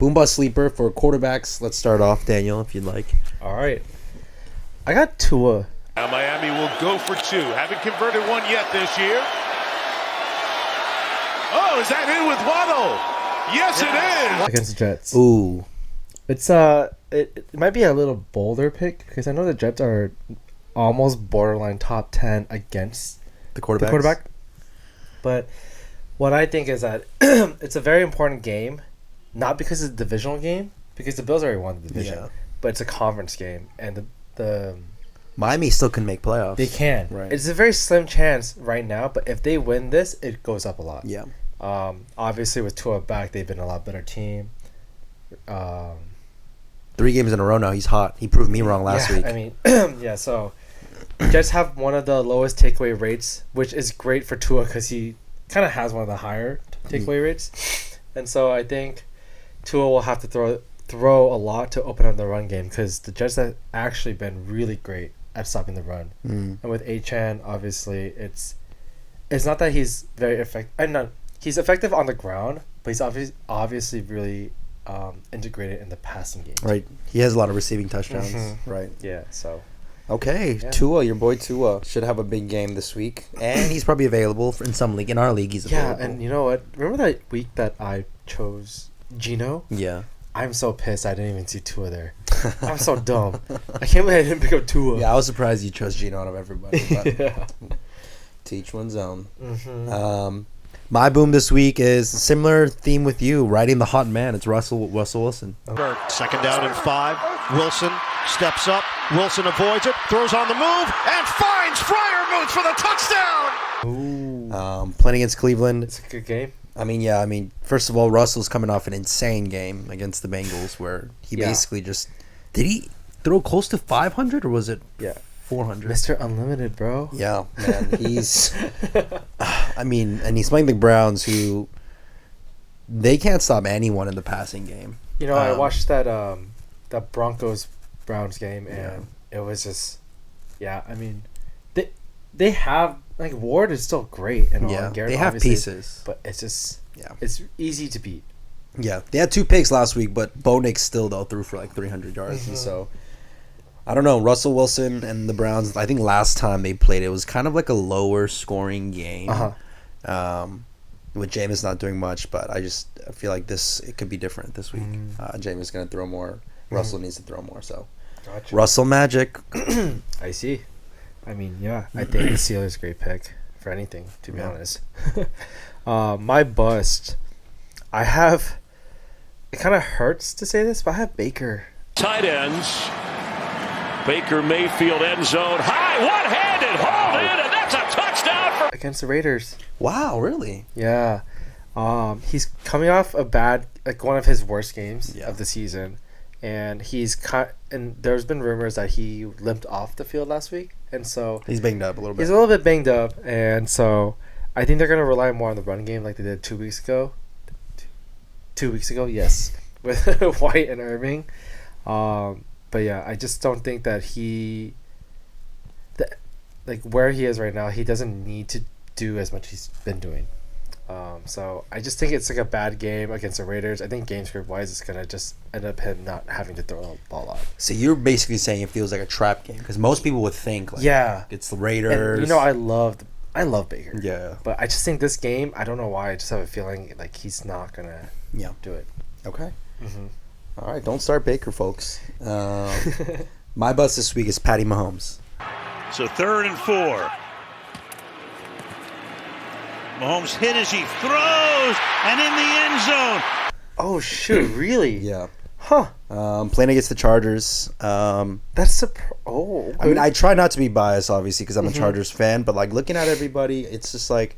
Boom bust sleeper for quarterbacks. Let's start off, Daniel, if you'd like. All right. I got Tua. Now Miami will go for 2. Haven't converted one yet this year. Oh, is that in with Waddle? Yes, it is. Against the Jets. Ooh. It's it might be a little bolder pick because I know the Jets are almost borderline top 10 against The quarterback. the quarterback. But what I think is that it's a very important game, not because it's a divisional game, because the Bills already won the division, Yeah. but it's a conference game, and the Miami still can make playoffs. they can. Right. It's a very slim chance right now, but if they win this, it goes up a lot. Yeah. Obviously with Tua back, they've been a lot better team. 3 games in a row now. He's hot. He proved me wrong last week. I mean, yeah. So Jets have one of the lowest takeaway rates, which is great for Tua because he kind of has one of the higher takeaway rates, and so I think Tua will have to throw a lot to open up the run game because the Jets have actually been really great at stopping the run. And with Achane, obviously, it's not that he's very effective. He's effective on the ground, but he's obviously really integrated in the passing game. Right. He has a lot of receiving touchdowns. Right. Yeah. So. Okay. Yeah. Tua, your boy Tua, should have a big game this week. And he's probably available in some league. In our league, he's Yeah, available. and you know what? Remember that week that I chose Gino? Yeah. I'm so pissed I didn't even see Tua there. I'm so dumb. I can't believe I didn't pick up Tua. Yeah, I was surprised you chose Gino out of everybody. But Yeah. to each one's own. My boom this week is similar theme with you, riding the hot man. It's Russell Wilson. Second down and 5. Wilson steps up. Wilson avoids it. Throws on the move and finds Freiermuth for the touchdown. Ooh. Playing against Cleveland. It's a good game. First of all, Russell's coming off an insane game against the Bengals where he Yeah. basically just... Did he throw close to 500 or was it Yeah. 400? Mr. Unlimited, bro. Yeah, man. He's... and he's playing the Browns who... They can't stop anyone in the passing game. You know, I watched that Broncos Browns game, and it was just, they have, like, Ward is still great and all. Yeah, and Garrett they have obviously, pieces. but it's just, Yeah. it's easy to beat. Yeah, they had 2 picks last week, but Bo Nix still, though, threw for like 300 yards. And so, I don't know. Russell Wilson and the Browns, I think last time they played, it was kind of like a lower scoring game. With Jameis not doing much, but I feel like it could be different this week. Jameis is going to throw more. Russell needs to throw more. So, Gotcha. Russell Magic. I see. I mean, yeah, I think the Steelers' great pick for anything, to be honest. My bust, I have. It kind of hurts to say this, but I have Baker. Tight ends. Baker Mayfield end zone. High, one-handed, hold in, and that's a touchdown for... Against the Raiders. Wow, really? Yeah. He's coming off one of his worst games Yeah. of the season. And and there's been rumors that he limped off the field last week. And so He's banged up a little bit. he's a little bit banged up. And so I think they're going to rely more on the run game like they did 2 weeks ago. 2 weeks ago, yes. With White and Irving. But yeah, I just don't think that where he is right now, he doesn't need to do as much he's been doing. So I just think it's like a bad game against the Raiders. I think game script wise, it's gonna just end up him not having to throw the ball out. So you're basically saying it feels like a trap game because most people would think like it's the Raiders. And, you know, I love Baker. Yeah. But I just think this game, I don't know why, I just have a feeling like he's not gonna do it. Okay. All right, don't start Baker, folks. My bust this week is Patty Mahomes. So 3rd and 4. Mahomes hit as he throws, and in the end zone. Oh shoot! Really? Yeah. Huh? Playing against the Chargers. That's oh. I mean, I try not to be biased, obviously, because I'm a Chargers fan. But like looking at everybody, it's just like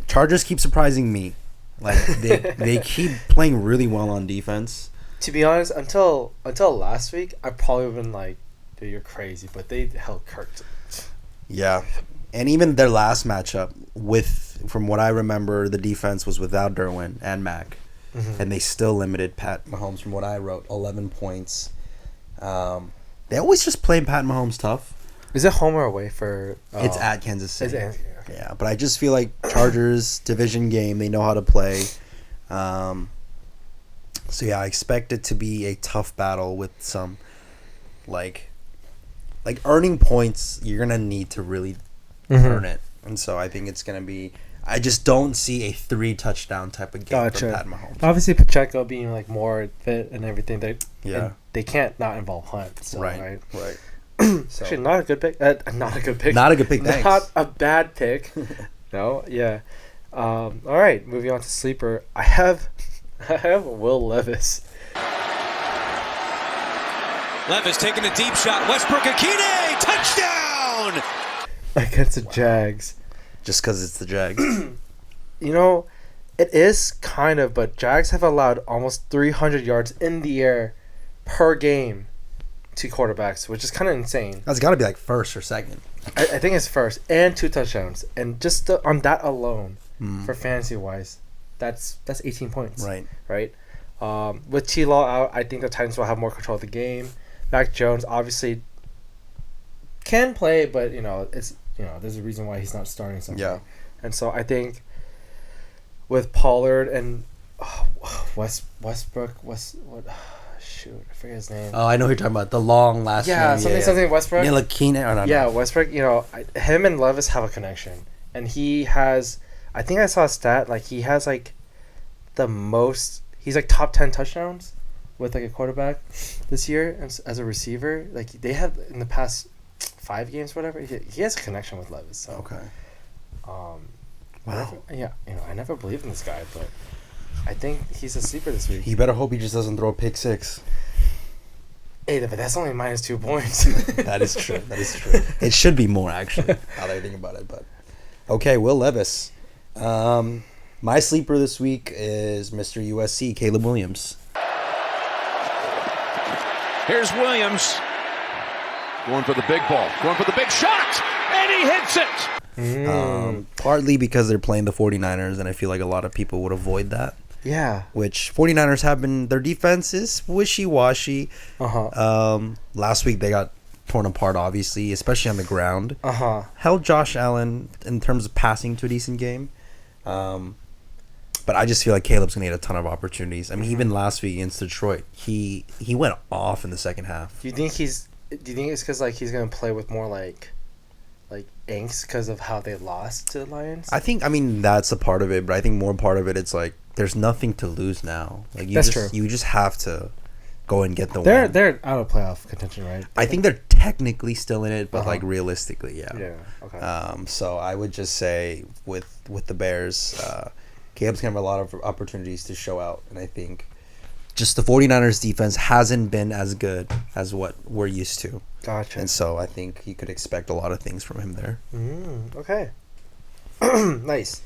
Chargers keep surprising me. Like they keep playing really well on defense. To be honest, until last week, I probably would have been like, "Dude, you're crazy," but they held Kirk. Yeah. And even their last matchup, from what I remember, the defense was without Derwin and Mac. And they still limited Pat Mahomes, from what I wrote, 11 points. They always just play Pat Mahomes tough. Is it home or away for... It's at Kansas City. Okay. Yeah, but I just feel like Chargers, division game, they know how to play. So yeah, I expect it to be a tough battle with some like earning points. You're gonna need to really earn it, and so I think it's gonna be. I just don't see a 3 touchdown type of game from Pat Mahomes. Obviously, Pacheco being like more fit and everything, Yeah. they can't not involve Hunt. So, Right. So, Actually, not a good pick. Not a good pick. not a good pick. Thanks. Not a bad pick. No, yeah. All right, moving on to sleeper. I have Will Levis. Levis taking a deep shot. Westbrook-Akine, touchdown! Against the Jags. Just because it's the Jags. You know, it is kind of, but Jags have allowed almost 300 yards in the air per game to quarterbacks, which is kind of insane. That's got to be like first or second. I think it's first, and 2 touchdowns. And just on that alone, for fantasy-wise, that's 18 points. Right? With T-Law out, I think the Titans will have more control of the game. Mac Jones obviously can play, but, there's a reason why he's not starting something. Yeah. And so I think with Pollard and Westbrook, shoot, I forget his name. Oh, I know who you're talking about. The long last name. Something Westbrook. Yeah, Westbrook, him and Levis have a connection. And he has, I think I saw a stat, like he has like the most, he's like top 10 touchdowns with like a quarterback this year as a receiver. Like they have in the past 5 games, whatever. He has a connection with Levis. So. Okay. Wow. I never believed in this guy, but I think he's a sleeper this week. You better hope he just doesn't throw a pick 6. Hey, but that's only minus 2 points. That is true. It should be more, actually, now that I think about it. But okay, Will Levis. My sleeper this week is Mr. USC, Caleb Williams. Here's Williams. Going for the big ball. Going for the big shot. And he hits it. Partly because they're playing the 49ers, and I feel like a lot of people would avoid that. Yeah. Which 49ers have been, their defense is wishy-washy. Last week they got torn apart, obviously, especially on the ground. Held Josh Allen in terms of passing to a decent game. But I just feel like Caleb's going to get a ton of opportunities. I mean, even last week against Detroit, he went off in the second half. Do you think it's because like he's going to play with more like angst because of how they lost to the Lions? I mean, that's a part of it, but I think more part of it, it's like there's nothing to lose now. Like true. You just have to go and get the win. They're out of playoff contention, right? I think they're technically still in it, but like realistically, yeah. Yeah. Okay. So I would just say with the Bears, Caleb's gonna have a lot of opportunities to show out, and I think just the 49ers defense hasn't been as good as what we're used to. Gotcha. And so I think you could expect a lot of things from him there. Okay. Nice.